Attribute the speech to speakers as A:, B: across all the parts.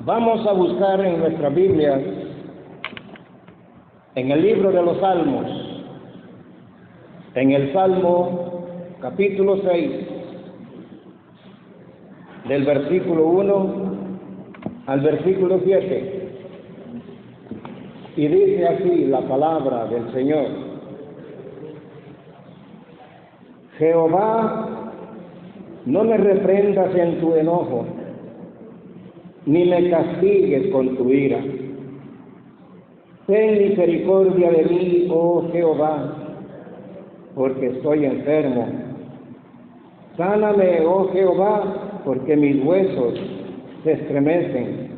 A: Vamos a buscar en nuestras Biblias, en el libro de los Salmos, en el Salmo capítulo 6, del versículo 1 al versículo 7, y dice así la palabra del Señor: Jehová, no me reprendas en tu enojo, ni me castigues con tu ira. Ten misericordia de mí, oh Jehová, porque estoy enfermo. Sáname, oh Jehová, porque mis huesos se estremecen.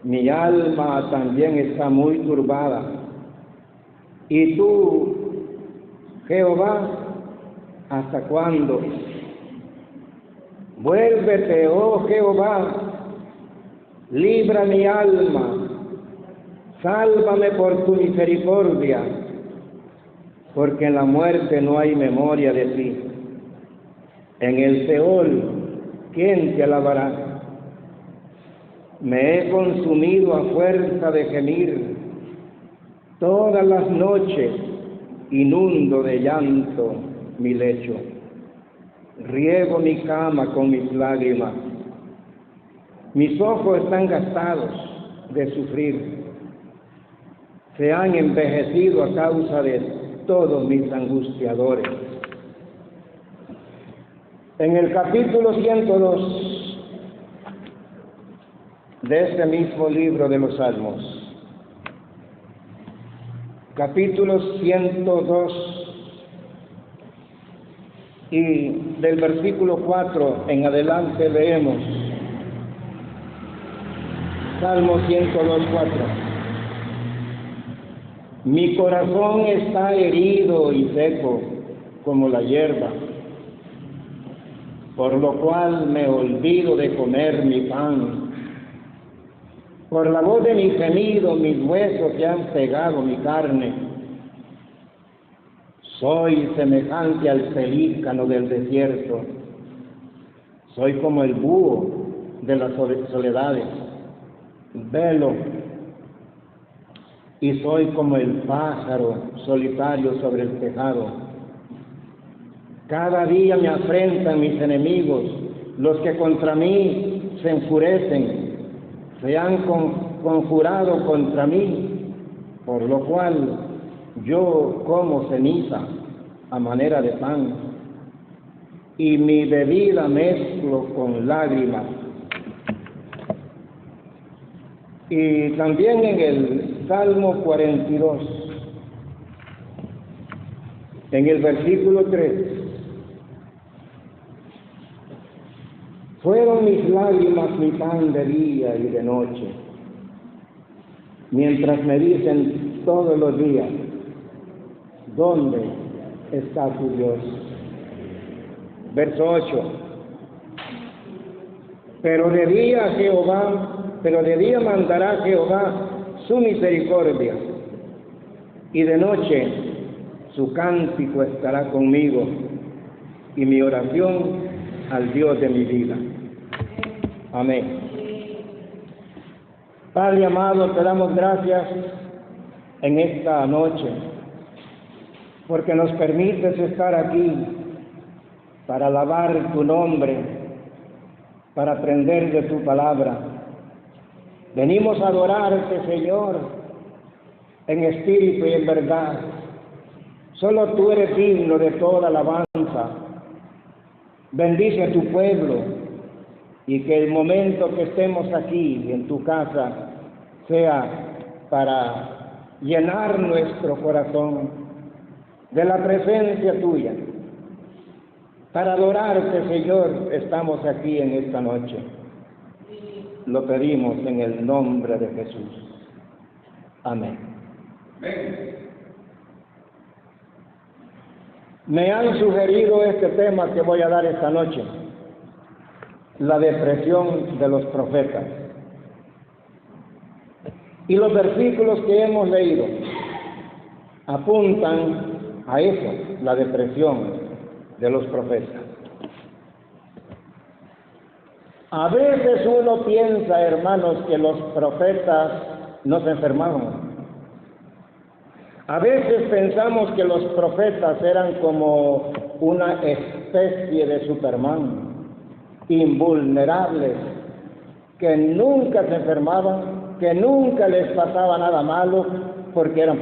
A: Mi alma también está muy turbada. Y tú, Jehová, ¿hasta cuándo? Vuélvete, oh Jehová, libra mi alma, sálvame por tu misericordia, porque en la muerte no hay memoria de ti. En el Seol, ¿quién te alabará? Me he consumido a fuerza de gemir, todas las noches inundo de llanto mi lecho, riego mi cama con mis lágrimas. Mis ojos están gastados de sufrir, se han envejecido a causa de todos mis angustiadores. En el capítulo 102 de este mismo libro de los Salmos, capítulo 102, y del versículo 4 en adelante leemos. Salmo 102, 4. Mi corazón está herido y seco como la hierba, por lo cual me olvido de comer mi pan. Por la voz de mi gemido, mis huesos se han pegado mi carne. Soy semejante al pelícano del desierto. Soy como el búho de las soledades. Velo, y soy como el pájaro solitario sobre el tejado. Cada día me afrentan mis enemigos, los que contra mí se enfurecen, se han conjurado contra mí, por lo cual yo como ceniza a manera de pan, y mi bebida mezclo con lágrimas. Y también en el Salmo 42, en el versículo 3, fueron mis lágrimas mi pan de día y de noche, mientras me dicen todos los días, ¿dónde está tu Dios? Verso 8, pero de día mandará Jehová su misericordia, y de noche su cántico estará conmigo, y mi oración al Dios de mi vida. Amén. Padre amado, te damos gracias en esta noche, porque nos permites estar aquí para alabar tu nombre, para aprender de tu palabra. Venimos a adorarte, Señor, en espíritu y en verdad. Solo tú eres digno de toda alabanza. Bendice a tu pueblo, y que el momento que estemos aquí en tu casa sea para llenar nuestro corazón de la presencia tuya. Para adorarte, Señor, estamos aquí en esta noche. Lo pedimos en el nombre de Jesús. Amén. Me han sugerido este tema que voy a dar esta noche: la depresión de los profetas. Y los versículos que hemos leído apuntan a eso, la depresión de los profetas. A veces uno piensa, hermanos, que los profetas no se enfermaban. A veces pensamos que los profetas eran como una especie de Superman, invulnerables, que nunca se enfermaban, que nunca les pasaba nada malo, porque eran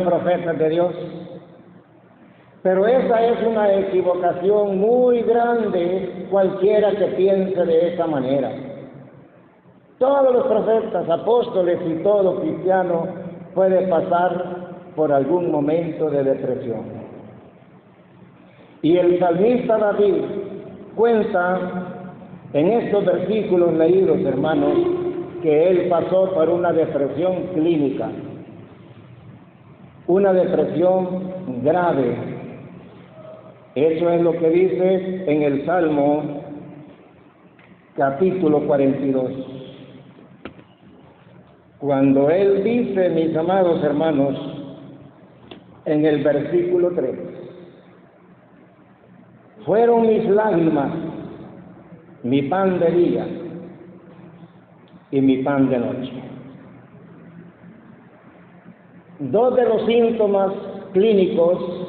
A: profetas de Dios. Pero esa es una equivocación muy grande, cualquiera que piense de esa manera. Todos los profetas, apóstoles y todo cristiano puede pasar por algún momento de depresión. Y el salmista David cuenta en estos versículos leídos, hermanos, que él pasó por una depresión clínica, una depresión grave. Eso es lo que dice en el Salmo capítulo 42. Cuando él dice, mis amados hermanos, en el versículo 3, fueron mis lágrimas mi pan de día y mi pan de noche. Dos de los síntomas clínicos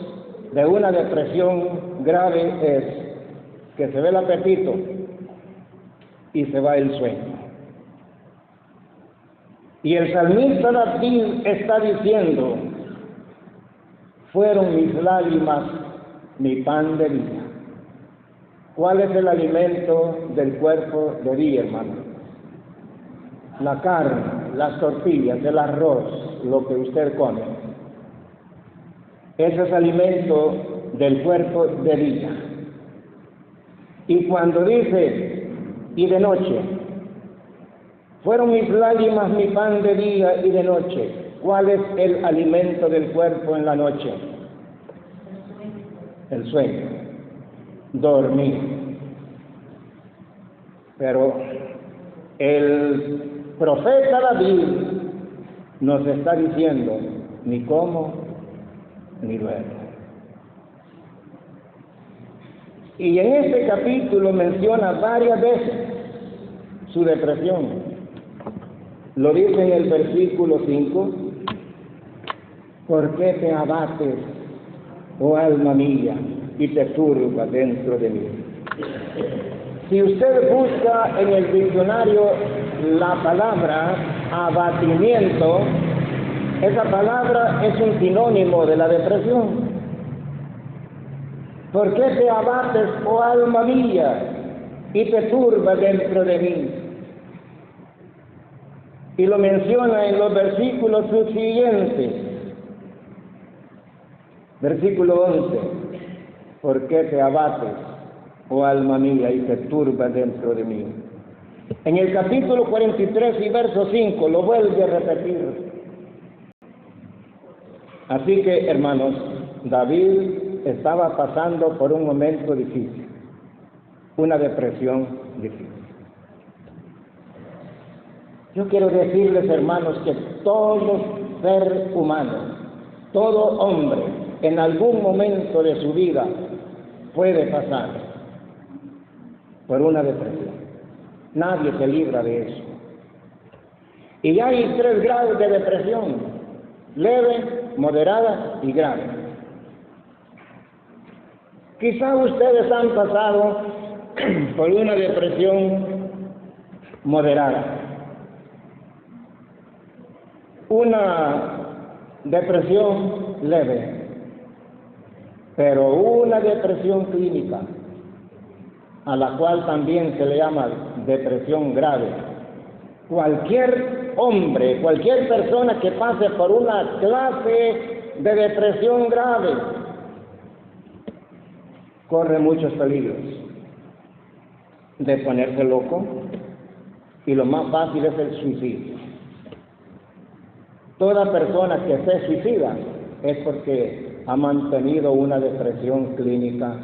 A: de una depresión grave es que se ve el apetito y se va el sueño. Y el salmista David está diciendo, fueron mis lágrimas mi pan de día. ¿Cuál es el alimento del cuerpo de día, hermano? La carne, las tortillas, el arroz, lo que usted come. Ese es alimento del cuerpo de día. Y cuando dice, y de noche, fueron mis lágrimas mi pan de día y de noche, ¿cuál es el alimento del cuerpo en la noche? El sueño, dormir. Pero el profeta David nos está diciendo, ni como, ni duermo. Y en este capítulo menciona varias veces su depresión. Lo dice en el versículo 5, ¿por qué te abates, oh alma mía, y te turbas dentro de mí? Si usted busca en el diccionario la palabra abatimiento, esa palabra es un sinónimo de la depresión. ¿Por qué te abates, oh alma mía, y te turbas dentro de mí? Y lo menciona en los versículos subsiguientes. Versículo 11. ¿Por qué te abates, oh alma mía, y te turbas dentro de mí? En el capítulo 43 y verso 5 lo vuelve a repetir. Así que, hermanos, David estaba pasando por un momento difícil, una depresión difícil. Yo quiero decirles, hermanos, que todo ser humano, todo hombre, en algún momento de su vida puede pasar por una depresión. Nadie se libra de eso. Y hay 3 grados de depresión: leve, moderada y grave. Quizá ustedes han pasado por una depresión moderada, una depresión leve, pero una depresión clínica, a la cual también se le llama depresión grave. Cualquier hombre, cualquier persona que pase por una clase de depresión grave, corre muchos peligros de ponerse loco, y lo más fácil es el suicidio. Toda persona que se suicida es porque ha mantenido una depresión clínica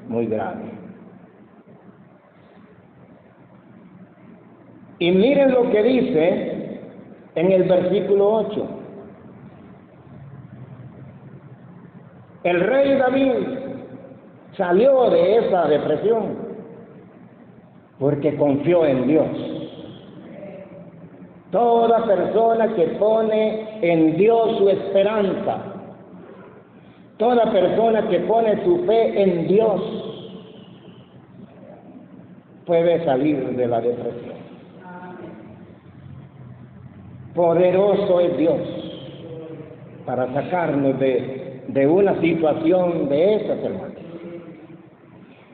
A: muy grave. Y miren lo que dice en el versículo 8. El rey David salió de esa depresión porque confió en Dios. Toda persona que pone en Dios su esperanza, toda persona que pone su fe en Dios, puede salir de la depresión. Poderoso es Dios para sacarnos de una situación de esas, hermanos.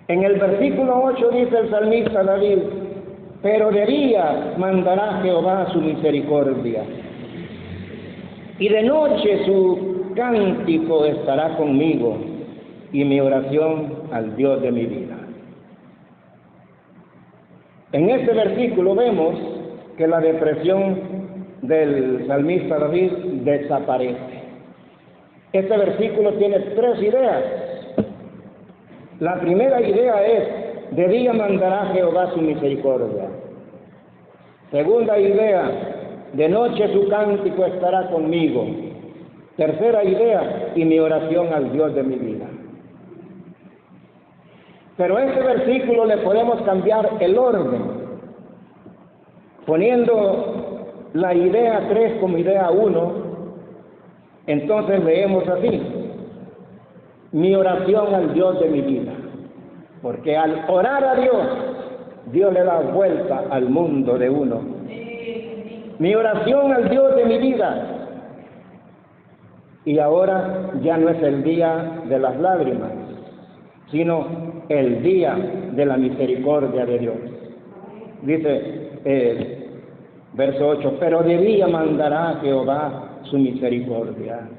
A: En el versículo 8 dice el salmista David: pero de día mandará Jehová su misericordia, y de noche su cántico estará conmigo, y mi oración al Dios de mi vida. En este versículo vemos que la depresión del salmista David desaparece. Este versículo tiene 3 ideas. La primera idea es: de día mandará Jehová su misericordia. Segunda idea: de noche su cántico estará conmigo. Tercera idea: y mi oración al Dios de mi vida. Pero a este versículo le podemos cambiar el orden, poniendo la idea 3 como idea 1. Entonces leemos así: mi oración al Dios de mi vida. Porque al orar a Dios, Dios le da vuelta al mundo de uno. Mi oración al Dios de mi vida. Y ahora ya no es el día de las lágrimas, sino el día de la misericordia de Dios. Dice verso 8: pero de día mandará Jehová su misericordia.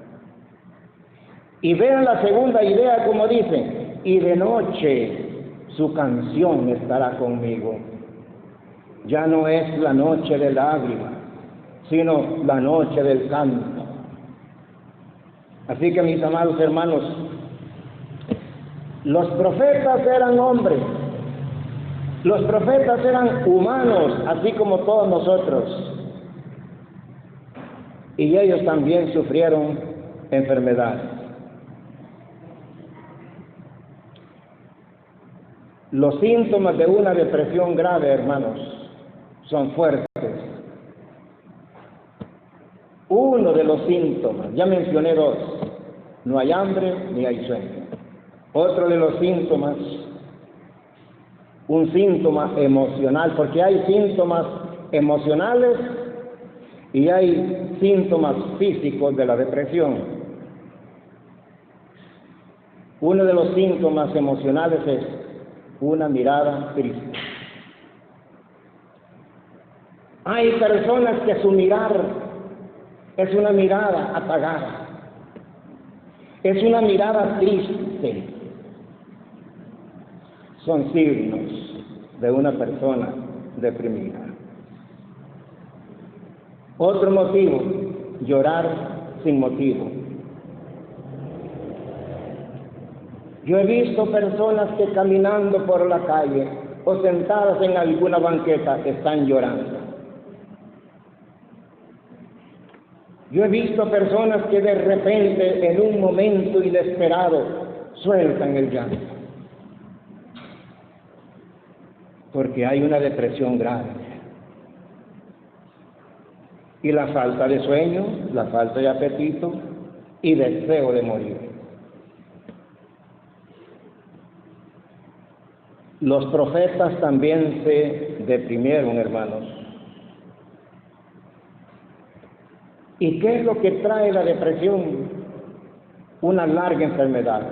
A: Y vean la segunda idea como dice: y de noche su canción estará conmigo. Ya no es la noche de lágrimas, sino la noche del canto. Así que, mis amados hermanos, los profetas eran hombres, los profetas eran humanos, así como todos nosotros, y ellos también sufrieron enfermedades. Los síntomas de una depresión grave, hermanos, son fuertes. Uno de los síntomas, ya mencioné 2, no hay hambre ni hay sueño. Otro de los síntomas, un síntoma emocional, porque hay síntomas emocionales y hay síntomas físicos de la depresión. Uno de los síntomas emocionales es una mirada triste. Hay personas que su mirar es una mirada apagada, es una mirada triste. Son signos de una persona deprimida. Otro motivo: llorar sin motivo. Yo he visto personas que caminando por la calle o sentadas en alguna banqueta están llorando. Yo he visto personas que de repente, en un momento inesperado, sueltan el llanto, porque hay una depresión grave. Y la falta de sueño, la falta de apetito y deseo de morir. Los profetas también se deprimieron, hermanos. ¿Y qué es lo que trae la depresión? Una larga enfermedad.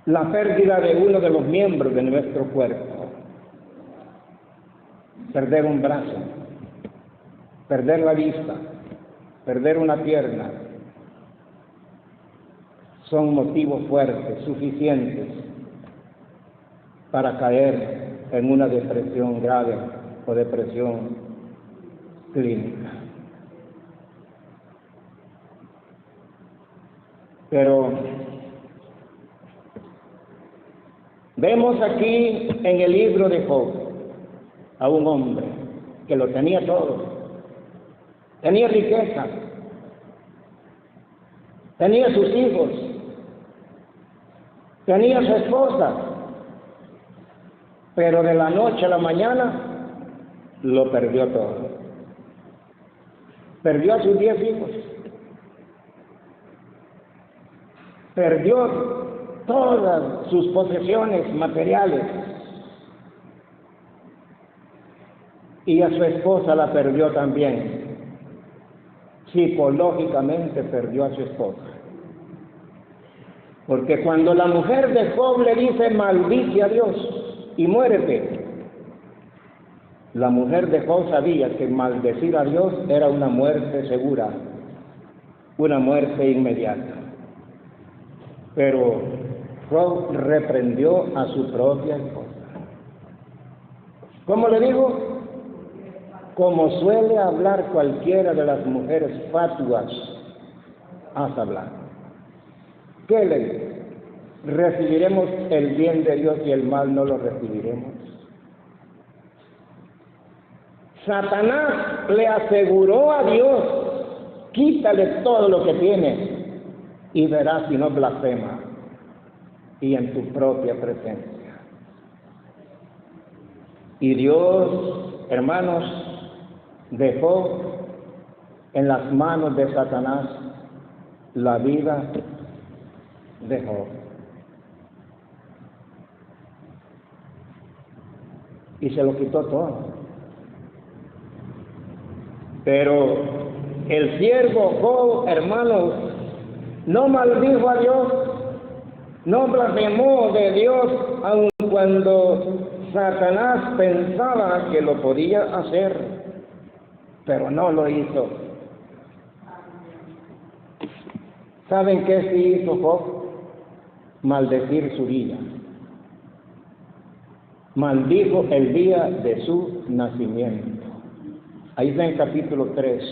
A: La pérdida de uno de los miembros de nuestro cuerpo. Perder un brazo, perder la vista, perder una pierna. Son motivos fuertes, suficientes para caer en una depresión grave o depresión clínica. Pero vemos aquí en el libro de Job a un hombre que lo tenía todo. Tenía riqueza, tenía sus hijos, tenía su esposa, pero de la noche a la mañana lo perdió todo. Perdió a sus 10 hijos. Perdió todas sus posesiones materiales. Y a su esposa la perdió también. Psicológicamente perdió a su esposa. Porque cuando la mujer de Job le dice maldice a Dios y muérete, la mujer de Job sabía que maldecir a Dios era una muerte segura, una muerte inmediata. Pero Job reprendió a su propia esposa. ¿Cómo le dijo? Como suele hablar cualquiera de las mujeres fatuas, has hablado. ¿Qué le dijo? ¿Recibiremos el bien de Dios y el mal no lo recibiremos? Satanás le aseguró a Dios, quítale todo lo que tiene y verás si no blasfema, y en tu propia presencia. Y Dios, hermanos, dejó en las manos de Satanás la vida de Job. Y se lo quitó todo. Pero el siervo Job, hermanos, no maldijo a Dios, no blasfemó de Dios, aun cuando Satanás pensaba que lo podía hacer, pero no lo hizo. ¿Saben qué sí hizo Job? Maldecir su día. Maldijo el día de su nacimiento. Ahí está en capítulo 3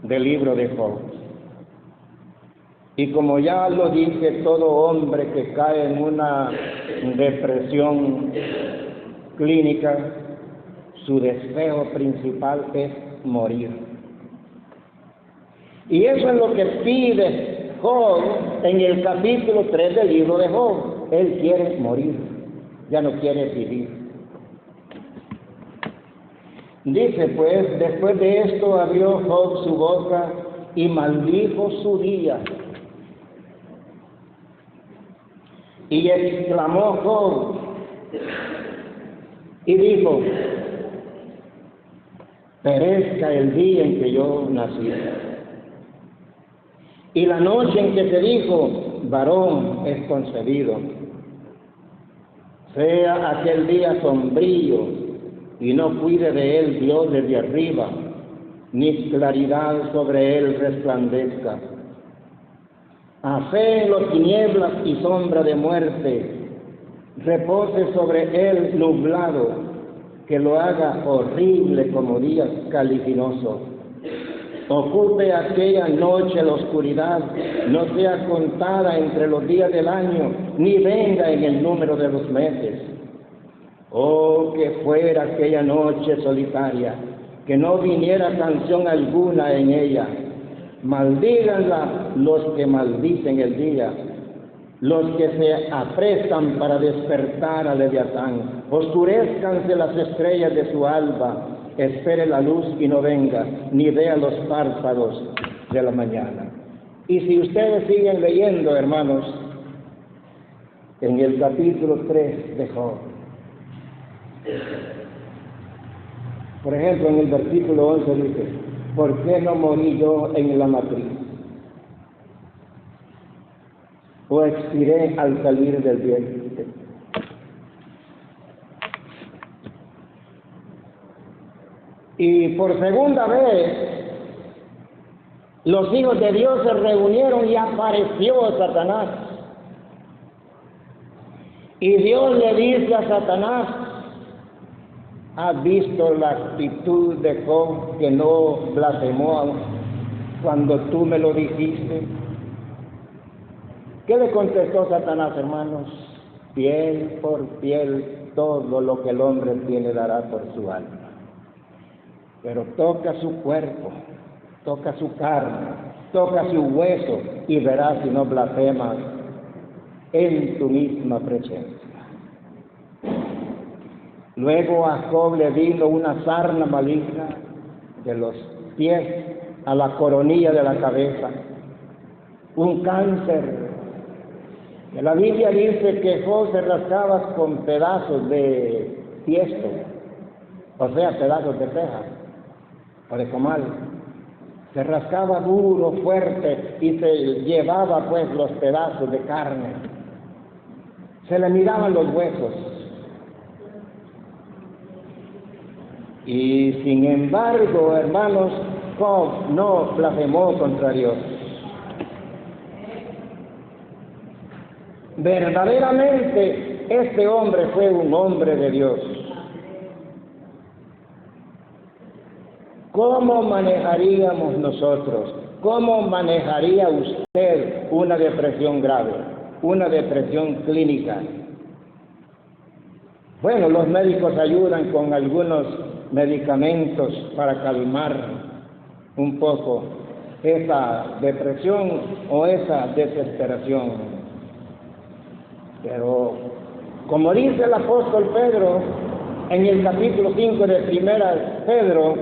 A: del libro de Job. Y como ya lo dije, todo hombre que cae en una depresión clínica, su deseo principal es morir. Y eso es lo que pide Job en el capítulo 3 del libro de Job. Él quiere morir, ya no quiere vivir. Dice pues, después de esto abrió Job su boca y maldijo su día. Y exclamó Job y dijo, perezca el día en que yo nací. Y la noche en que se dijo, varón es concebido. Sea aquel día sombrío, y no cuide de él Dios desde arriba, ni claridad sobre él resplandezca. A fe en las tinieblas y sombra de muerte, repose sobre él nublado, que lo haga horrible como día caliginoso. Ocupe aquella noche la oscuridad, no sea contada entre los días del año, ni venga en el número de los meses. Oh, que fuera aquella noche solitaria, que no viniera canción alguna en ella. Maldíganla los que maldicen el día, los que se apresan para despertar a Leviatán. Oscurezcanse las estrellas de su alba, espere la luz y no venga, ni vea los párpados de la mañana. Y si ustedes siguen leyendo, hermanos, en el capítulo 3 de Job, por ejemplo, en el versículo 11 dice, ¿por qué no morí yo en la matriz? ¿O expiré al salir del vientre? Y por segunda vez, los hijos de Dios se reunieron y apareció Satanás. Y Dios le dice a Satanás, ¿has visto la actitud de Job que no blasfemó cuando tú me lo dijiste? ¿Qué le contestó Satanás, hermanos? Piel por piel, todo lo que el hombre tiene dará por su alma. Pero toca su cuerpo, toca su carne, toca su hueso y verás si no blasfemas en tu misma presencia. Luego a Job le vino una sarna maligna de los pies a la coronilla de la cabeza, un cáncer. La Biblia dice que Job se rascaba con pedazos de tiesto, o sea, pedazos de teja o de comal. Se rascaba duro, fuerte, y se llevaba pues los pedazos de carne. Se le miraban los huesos. Y sin embargo, hermanos, Job no blasfemó contra Dios. Verdaderamente, este hombre fue un hombre de Dios. ¿Cómo manejaríamos nosotros? ¿Cómo manejaría usted una depresión grave, una depresión clínica? Bueno, los médicos ayudan con algunos medicamentos para calmar un poco esa depresión o esa desesperación. Pero, como dice el apóstol Pedro en el capítulo 5 de Primera Pedro,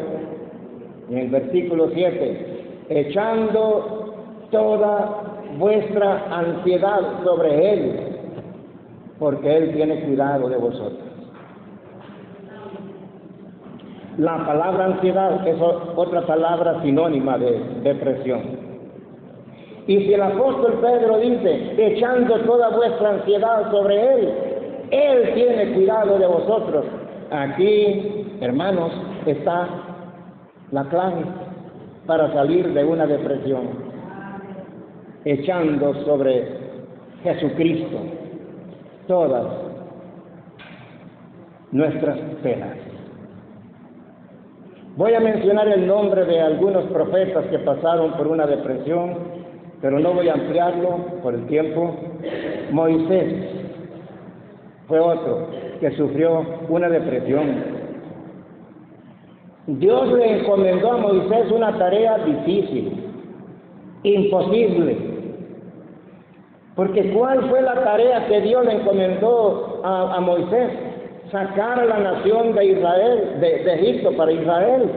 A: en el versículo 7, echando toda vuestra ansiedad sobre Él, porque Él tiene cuidado de vosotros. La palabra ansiedad es otra palabra sinónima de depresión. Y si el apóstol Pedro dice, echando toda vuestra ansiedad sobre Él, Él tiene cuidado de vosotros. Aquí, hermanos, está la clave para salir de una depresión, echando sobre Jesucristo todas nuestras penas. Voy a mencionar el nombre de algunos profetas que pasaron por una depresión, pero no voy a ampliarlo por el tiempo. Moisés fue otro que sufrió una depresión. Dios le encomendó a Moisés una tarea difícil, imposible. Porque ¿cuál fue la tarea que Dios le encomendó a Moisés? Sacar a la nación de Israel, de Egipto para Israel.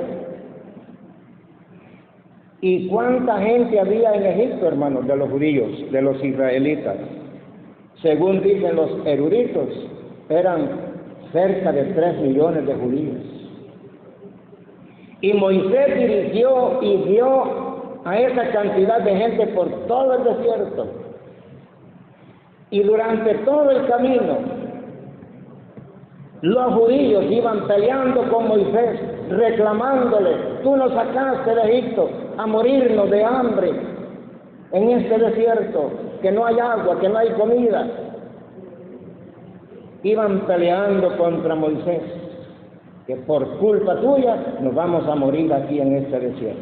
A: ¿Y cuánta gente había en Egipto, hermanos, de los judíos, de los israelitas? Según dicen los eruditos, eran cerca de 3 millones de judíos. Y Moisés dirigió y guió a esa cantidad de gente por todo el desierto. Y durante todo el camino, los judíos iban peleando con Moisés, reclamándole, tú nos sacaste de Egipto a morirnos de hambre en este desierto, que no hay agua, que no hay comida. Iban peleando contra Moisés, que por culpa tuya nos vamos a morir aquí en este desierto.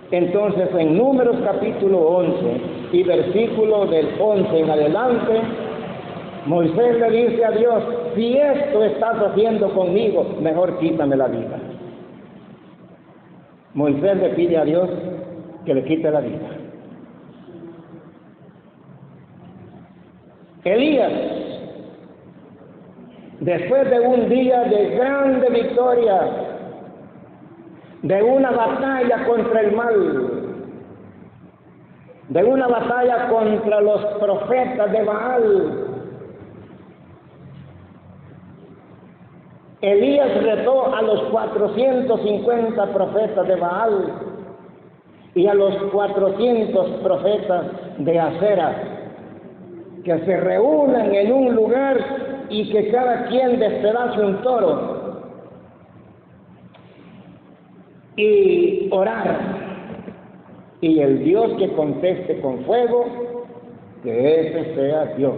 A: Entonces, en Números capítulo 11 y versículo del 11 en adelante, Moisés le dice a Dios, si esto estás haciendo conmigo, mejor quítame la vida. Moisés le pide a Dios que le quite la vida. Elías, después de un día de grande victoria, de una batalla contra el mal, de una batalla contra los profetas de Baal, Elías retó a los 450 profetas de Baal y a los 400 profetas de Acera, que se reúnan en un lugar y que cada quien despedace un toro y orar. Y el Dios que conteste con fuego, que ese sea Dios.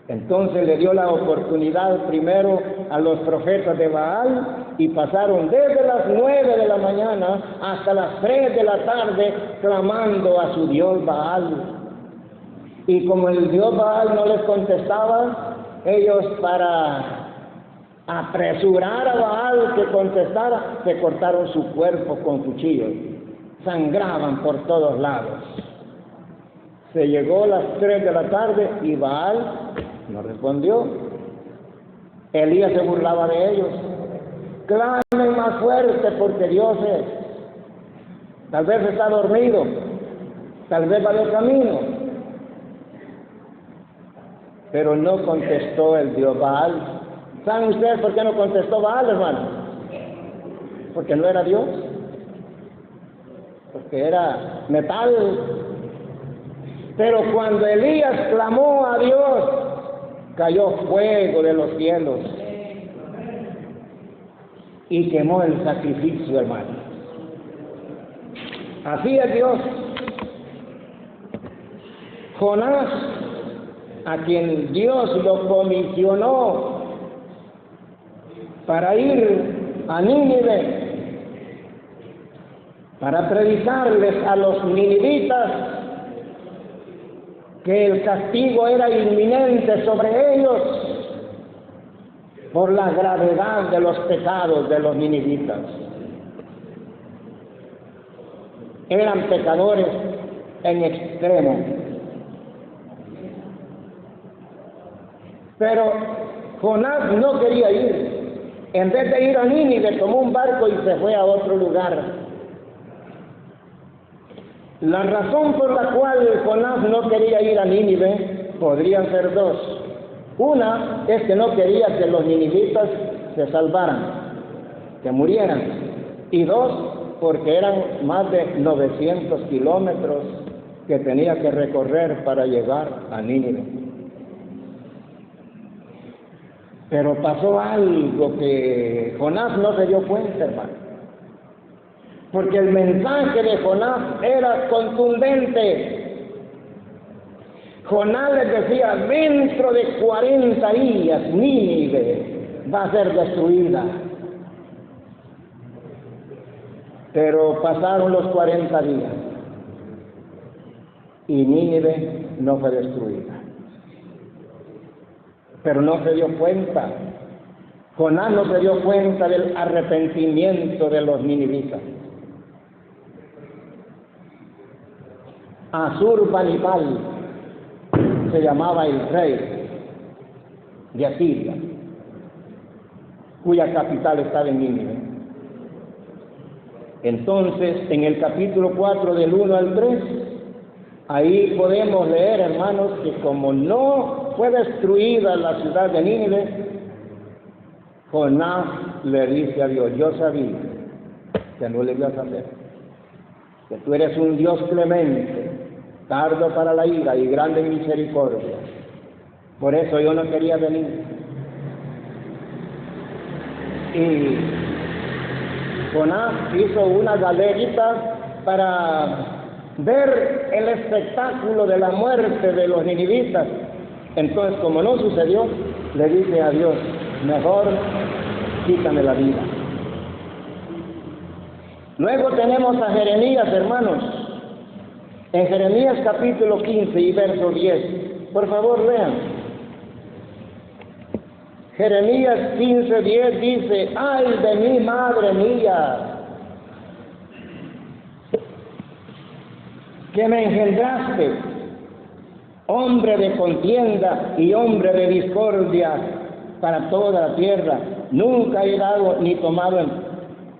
A: Entonces le dio la oportunidad primero a los profetas de Baal y pasaron desde las 9 de la mañana hasta las 3 de la tarde clamando a su Dios Baal. Y como el Dios Baal no les contestaba, ellos para apresurar a Baal que contestara, se cortaron su cuerpo con cuchillos. Sangraban por todos lados. Se llegó a las 3 de la tarde y Baal no respondió. Elías se burlaba de ellos. Clamen más fuerte porque Dios es. Tal vez está dormido, tal vez va de camino. Pero no contestó el Dios Baal. ¿Saben ustedes por qué no contestó Baal, hermano? Porque no era Dios. Porque era metal. Pero cuando Elías clamó a Dios, cayó fuego de los cielos y quemó el sacrificio, hermano. Así es Dios. Jonás, a quien Dios lo comisionó para ir a Nínive, para predicarles a los ninivitas que el castigo era inminente sobre ellos por la gravedad de los pecados de los ninivitas. Eran pecadores en extremo. Pero Jonás no quería ir. En vez de ir a Nínive, tomó un barco y se fue a otro lugar. La razón por la cual Jonás no quería ir a Nínive podrían ser dos. Una es que no quería que los ninivitas se salvaran, que murieran. Y dos, porque eran más de 900 kilómetros que tenía que recorrer para llegar a Nínive. Pero pasó algo que Jonás no se dio cuenta, hermano. Porque el mensaje de Jonás era contundente. Jonás les decía, dentro de 40 días Nínive va a ser destruida. Pero pasaron los 40 días y Nínive no fue destruida. Pero no se dio cuenta. Jonás no se dio cuenta del arrepentimiento de los ninivitas. Asurbanipal se llamaba el rey de Asiria, cuya capital estaba en Nínive. Entonces, en el capítulo 4 del 1 al 3, ahí podemos leer, hermanos, que como no fue destruida la ciudad de Nínive, Jonás le dice a Dios, yo sabía que no le ibas a hacer, que tú eres un Dios clemente, tardo para la ira y grande en misericordia. Por eso yo no quería venir. Y Jonás hizo una galerita para ver el espectáculo de la muerte de los ninivitas. Entonces, como no sucedió, le dice a Dios, mejor quítame la vida. Luego tenemos a Jeremías, hermanos. En Jeremías capítulo 15 y verso 10. Por favor, lean. Jeremías 15:10 dice, ¡ay de mí, madre mía, que me engendraste, hombre de contienda y hombre de discordia para toda la tierra! Nunca he dado ni tomado en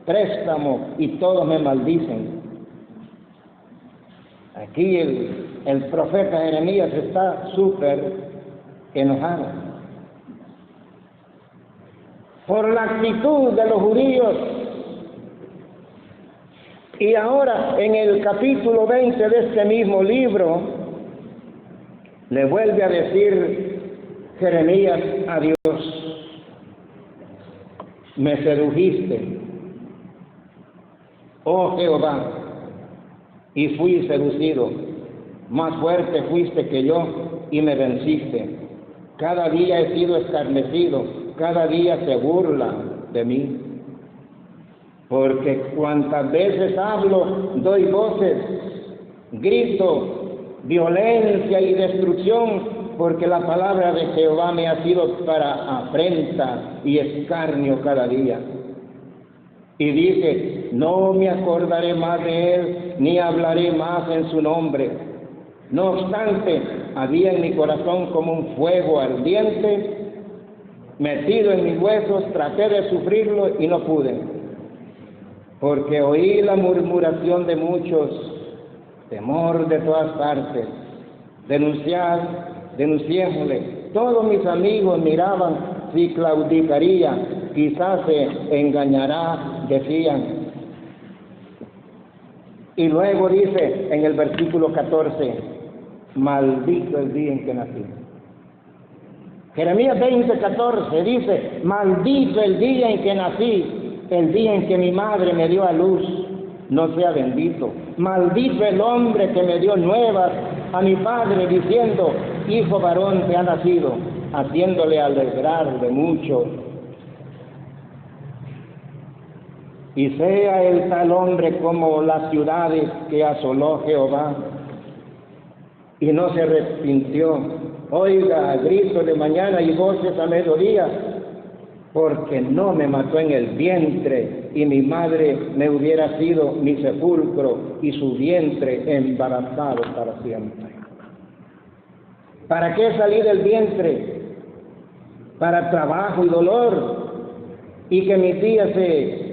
A: préstamo y todos me maldicen. Aquí el profeta Jeremías está súper enojado por la actitud de los judíos. Y ahora, en el capítulo 20 de este mismo libro, le vuelve a decir Jeremías a Dios, me sedujiste, oh Jehová, y fui seducido, más fuerte fuiste que yo y me venciste. Cada día he sido escarnecido, cada día se burla de mí. Porque cuantas veces hablo, doy voces, grito, violencia y destrucción, porque la palabra de Jehová me ha sido para afrenta y escarnio cada día. Y dice, no me acordaré más de él, ni hablaré más en su nombre. No obstante, había en mi corazón como un fuego ardiente metido en mis huesos. Traté de sufrirlo y no pude, porque oí la murmuración de muchos, temor de todas partes. Denunciémosle. Todos mis amigos miraban si claudicaría, quizás se engañará, decían. Y luego dice en el versículo 14, maldito el día en que nací. Jeremías 20:14 dice, maldito el día en que nací, el día en que mi madre me dio a luz, no sea bendito. Maldito el hombre que me dio nuevas a mi padre, diciendo, hijo varón te ha nacido, haciéndole alegrar de mucho. Y sea el tal hombre como las ciudades que asoló Jehová, y no se arrepintió. Oiga gritos de mañana y voces a mediodía, porque no me mató en el vientre, y mi madre me hubiera sido mi sepulcro, y su vientre embarazado para siempre. ¿Para qué salí del vientre? Para trabajo y dolor, y que mis días se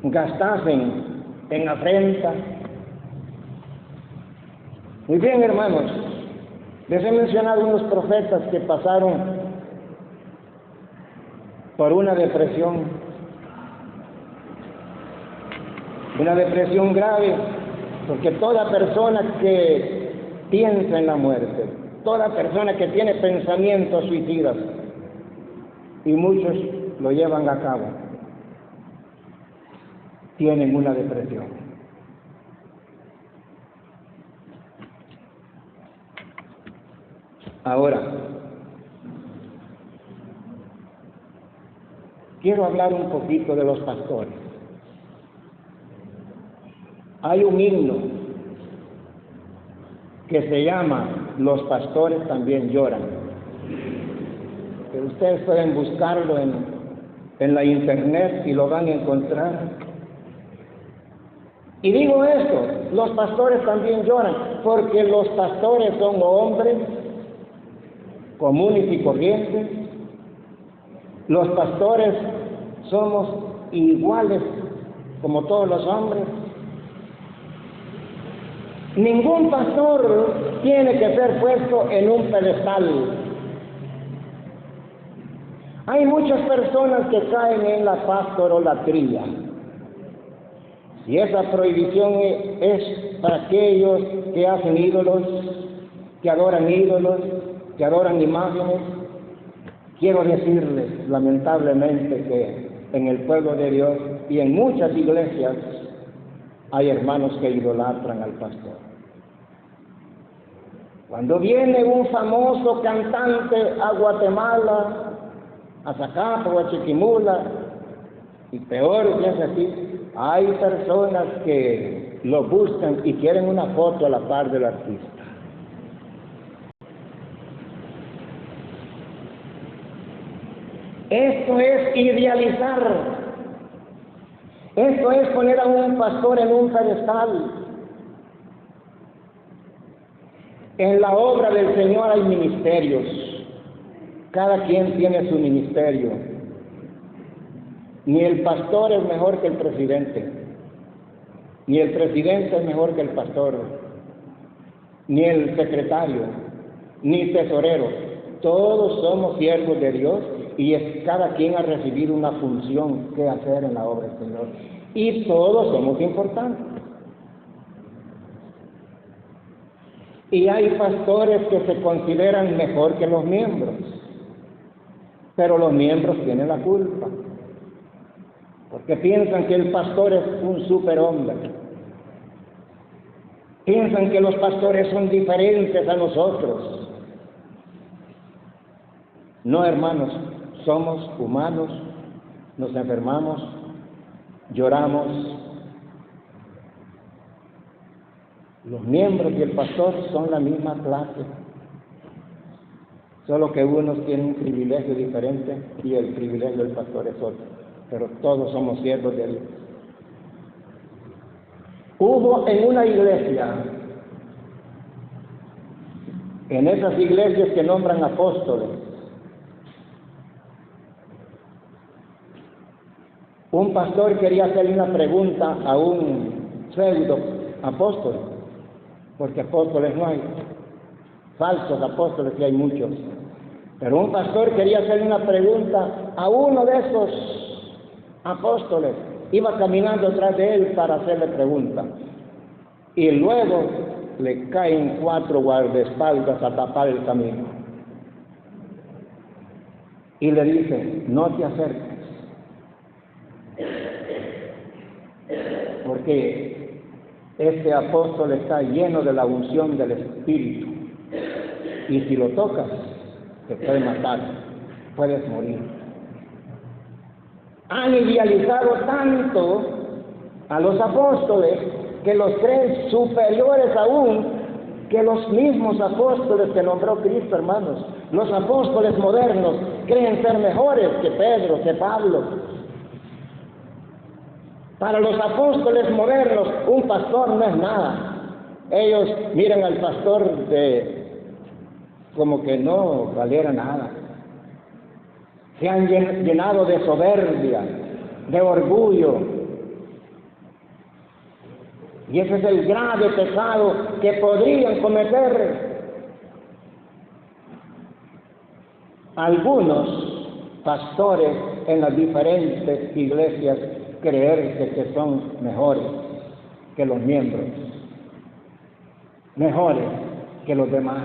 A: gastasen en afrenta. Muy bien, hermanos, les he mencionado unos profetas que pasaron por una depresión grave, porque toda persona que piensa en la muerte, toda persona que tiene pensamientos suicidas, y muchos lo llevan a cabo, tienen una depresión. Ahora, quiero hablar un poquito de los pastores. Hay un himno que se llama Los pastores también lloran, que ustedes pueden buscarlo en la internet y lo van a encontrar. Y digo esto, los pastores también lloran, porque los pastores son hombres comunes y corrientes. Los pastores somos iguales como todos los hombres. Ningún pastor tiene que ser puesto en un pedestal. Hay muchas personas que caen en la pastolatría. Y esa prohibición es para aquellos que hacen ídolos, que adoran imágenes. Quiero decirles, lamentablemente, que en el pueblo de Dios y en muchas iglesias hay hermanos que idolatran al pastor. Cuando viene un famoso cantante a Guatemala, a Zacapa o a Chiquimula, y peor que es así, hay personas que lo buscan y quieren una foto a la par del artista. Esto es idealizar. Esto es poner a un pastor en un pedestal. En la obra del Señor hay ministerios. Cada quien tiene su ministerio. Ni el pastor es mejor que el presidente, ni el presidente es mejor que el pastor, ni el secretario, ni tesorero. Todos somos siervos de Dios y cada quien ha recibido una función que hacer en la obra del Señor. Y todos somos importantes. Y hay pastores que se consideran mejor que los miembros, pero los miembros tienen la culpa, porque piensan que el pastor es un superhombre. Piensan que los pastores son diferentes a nosotros. No, hermanos, somos humanos, nos enfermamos, lloramos. Los miembros y el pastor son la misma clase, solo que unos tienen un privilegio diferente y el privilegio del pastor es otro, pero todos somos siervos de Dios. Hubo en una iglesia en esas iglesias que nombran apóstoles, un pastor quería hacerle una pregunta a un pseudo apóstol, porque apóstoles no hay, falsos apóstoles sí hay muchos, pero un pastor quería hacerle una pregunta a uno de esos apóstoles, iba caminando atrás de él para hacerle pregunta, y luego le caen 4 guardaespaldas a tapar el camino, y le dicen: no te acerques, porque este apóstol está lleno de la unción del Espíritu, y si lo tocas, te puede matar, puedes morir. Han idealizado tanto a los apóstoles que los creen superiores aún que los mismos apóstoles que nombró Cristo, hermanos. Los apóstoles modernos creen ser mejores que Pedro, que Pablo. Para los apóstoles modernos, un pastor no es nada. Ellos miran al pastor como que no valiera nada. Se han llenado de soberbia, de orgullo. Y ese es el grave pecado que podrían cometer algunos pastores en las diferentes iglesias, creerse que son mejores que los miembros, mejores que los demás.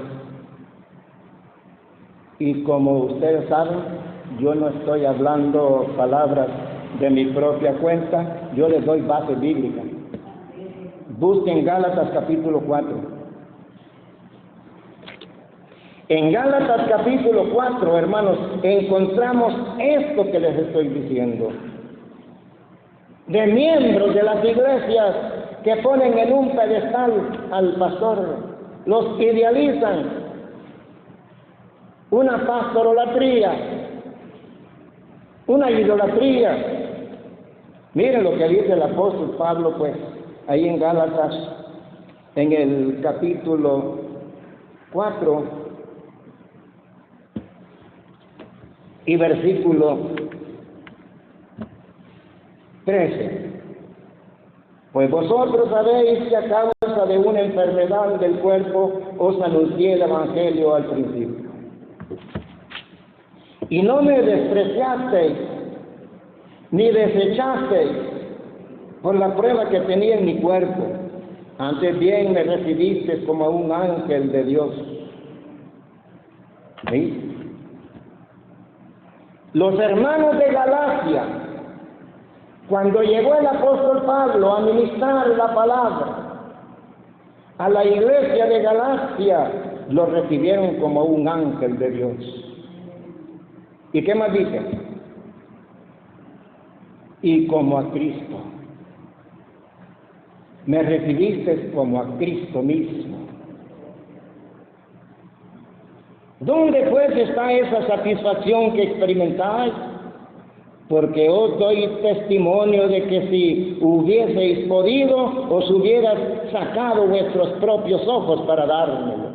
A: Y como ustedes saben, yo no estoy hablando palabras de mi propia cuenta, yo les doy base bíblica. Busquen Gálatas capítulo 4. En Gálatas capítulo 4, hermanos, encontramos esto que les estoy diciendo. De miembros de las iglesias que ponen en un pedestal al pastor, los idealizan, una pastolatría, una idolatría. Miren lo que dice el apóstol Pablo, pues, ahí en Gálatas, en el capítulo 4 y versículo 13. Pues vosotros sabéis que a causa de una enfermedad del cuerpo os anuncié el evangelio al principio. Y no me despreciasteis, ni desechasteis por la prueba que tenía en mi cuerpo. Antes bien me recibisteis como a un ángel de Dios. ¿Sí? Los hermanos de Galacia, cuando llegó el apóstol Pablo a ministrar la palabra a la iglesia de Galacia, lo recibieron como un ángel de Dios. ¿Y qué más dice? Y como a Cristo. Me recibiste como a Cristo mismo. ¿Dónde pues está esa satisfacción que experimentáis? Porque os doy testimonio de que si hubieseis podido, os hubieras sacado vuestros propios ojos para dármelo.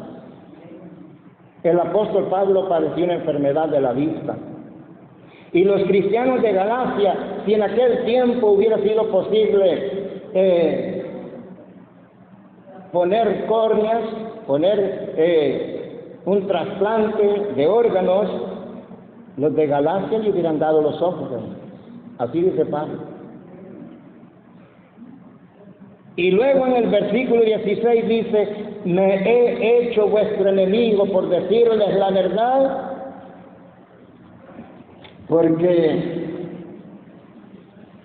A: El apóstol Pablo padeció una enfermedad de la vista. Y los cristianos de Galacia, si en aquel tiempo hubiera sido posible poner córneas, poner un trasplante de órganos, los de Galacia le hubieran dado los ojos. Así dice Pablo. Y luego en el versículo 16 dice: me he hecho vuestro enemigo por decirles la verdad, porque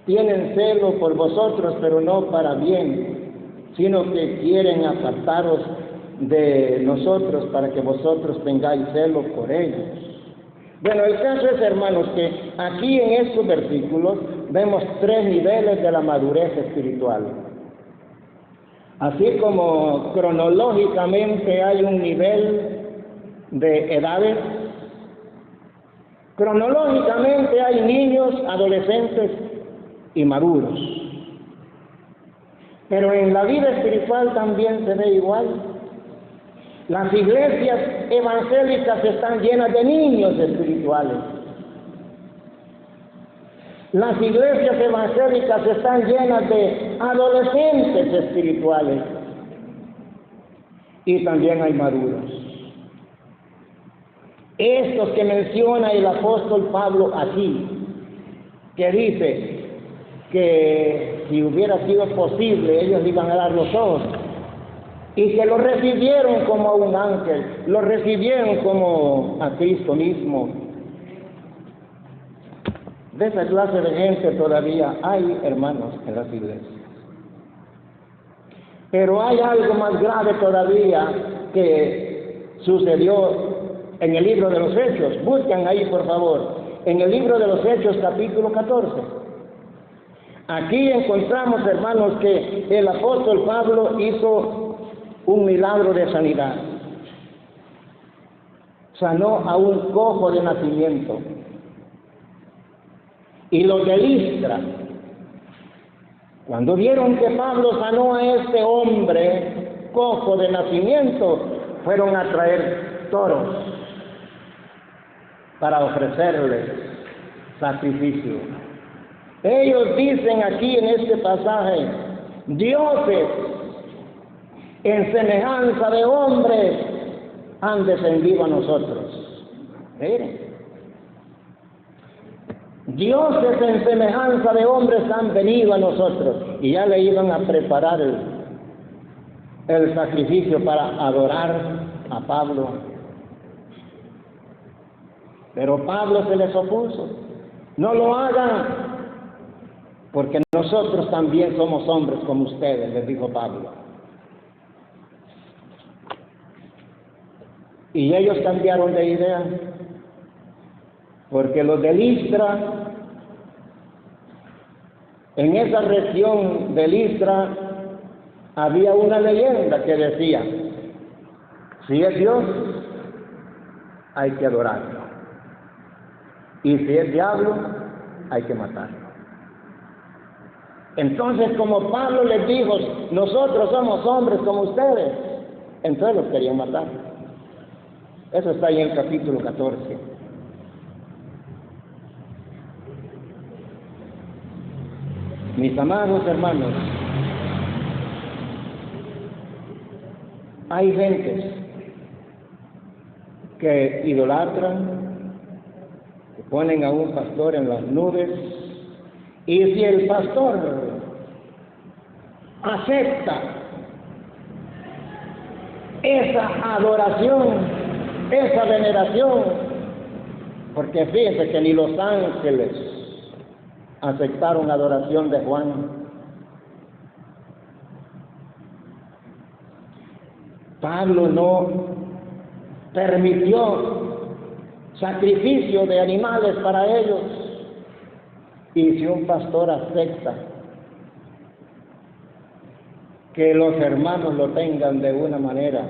A: tienen celo por vosotros, pero no para bien, sino que quieren apartaros de nosotros para que vosotros tengáis celo por ellos. Bueno, el caso es, hermanos, que aquí en estos versículos vemos 3 niveles de la madurez espiritual. Así como cronológicamente hay un nivel de edades, cronológicamente hay niños, adolescentes y maduros. Pero en la vida espiritual también se ve igual. Las iglesias evangélicas están llenas de niños espirituales. Las iglesias evangélicas están llenas de adolescentes espirituales. Y también hay maduros. Estos que menciona el apóstol Pablo aquí, que dice que si hubiera sido posible ellos iban a dar los ojos, y que lo recibieron como a un ángel, lo recibieron como a Cristo mismo. De esa clase de gente todavía hay, hermanos, en las iglesias. Pero hay algo más grave todavía que sucedió en el libro de los Hechos. Buscan ahí, por favor, en el libro de los Hechos, capítulo 14. Aquí encontramos, hermanos, que el apóstol Pablo hizo un milagro de sanidad. Sanó a un cojo de nacimiento. Y los de Listra, cuando vieron que Pablo sanó a este hombre cojo de nacimiento, fueron a traer toros para ofrecerles sacrificio. Ellos dicen aquí en este pasaje, dioses en semejanza de hombres han descendido a nosotros. Miren, dioses en semejanza de hombres han venido a nosotros, y ya le iban a preparar el sacrificio para adorar a Pablo. Pero Pablo se les opuso. No lo hagan, porque nosotros también somos hombres como ustedes, les dijo Pablo. Y ellos cambiaron de idea, porque los de Listra, en esa región de Listra, había una leyenda que decía, si es Dios, hay que adorarlo, y si es diablo, hay que matarlo. Entonces, como Pablo les dijo, nosotros somos hombres como ustedes, entonces los querían matar. Eso está ahí en el capítulo 14. Mis amados hermanos, hay gentes que idolatran, que ponen a un pastor en las nubes, y si el pastor acepta esa adoración, esa veneración, porque fíjense que ni los ángeles aceptaron adoración de Juan. Pablo no permitió sacrificio de animales para ellos. Y si un pastor acepta que los hermanos lo tengan de una manera,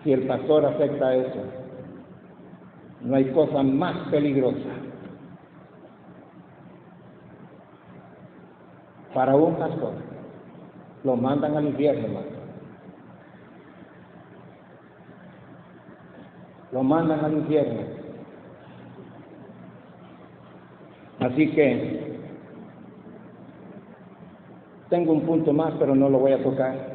A: si el pastor acepta eso, no hay cosa más peligrosa para un pastor. Lo mandan al infierno, hermano. Lo mandan al infierno. Así que tengo un punto más, pero no lo voy a tocar.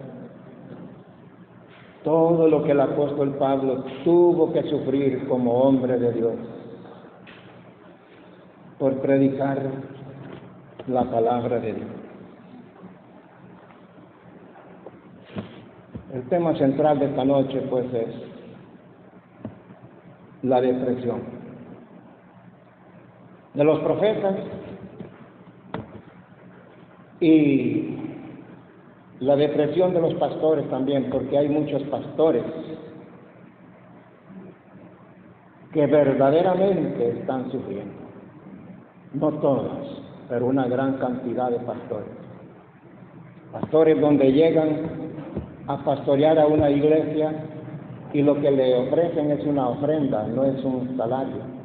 A: Todo lo que el apóstol Pablo tuvo que sufrir como hombre de Dios por predicar la palabra de Dios. El tema central de esta noche, pues, es la depresión de los profetas y la depresión de los pastores también, porque hay muchos pastores que verdaderamente están sufriendo. No todos, pero una gran cantidad de pastores. Pastores donde llegan a pastorear a una iglesia y lo que le ofrecen es una ofrenda, no es un salario.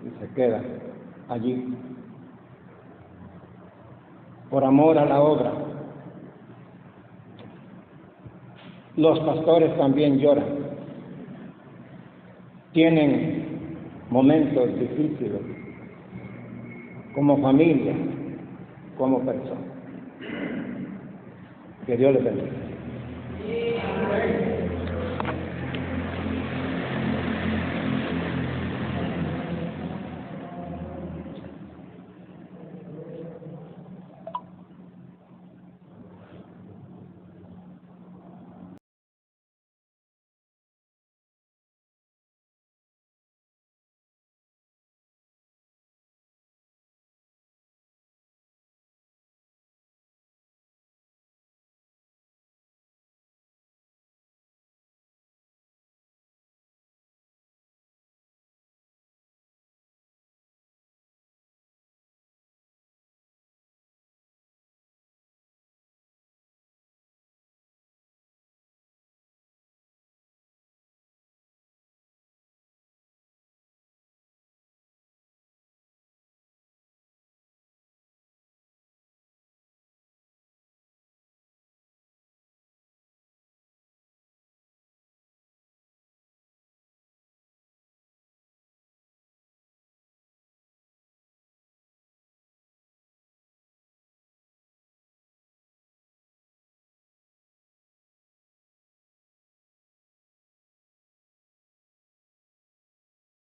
A: Y se quedan allí por amor a la obra. los pastores también lloran. Tienen momentos difíciles, como familia, como persona. Que Dios les bendiga.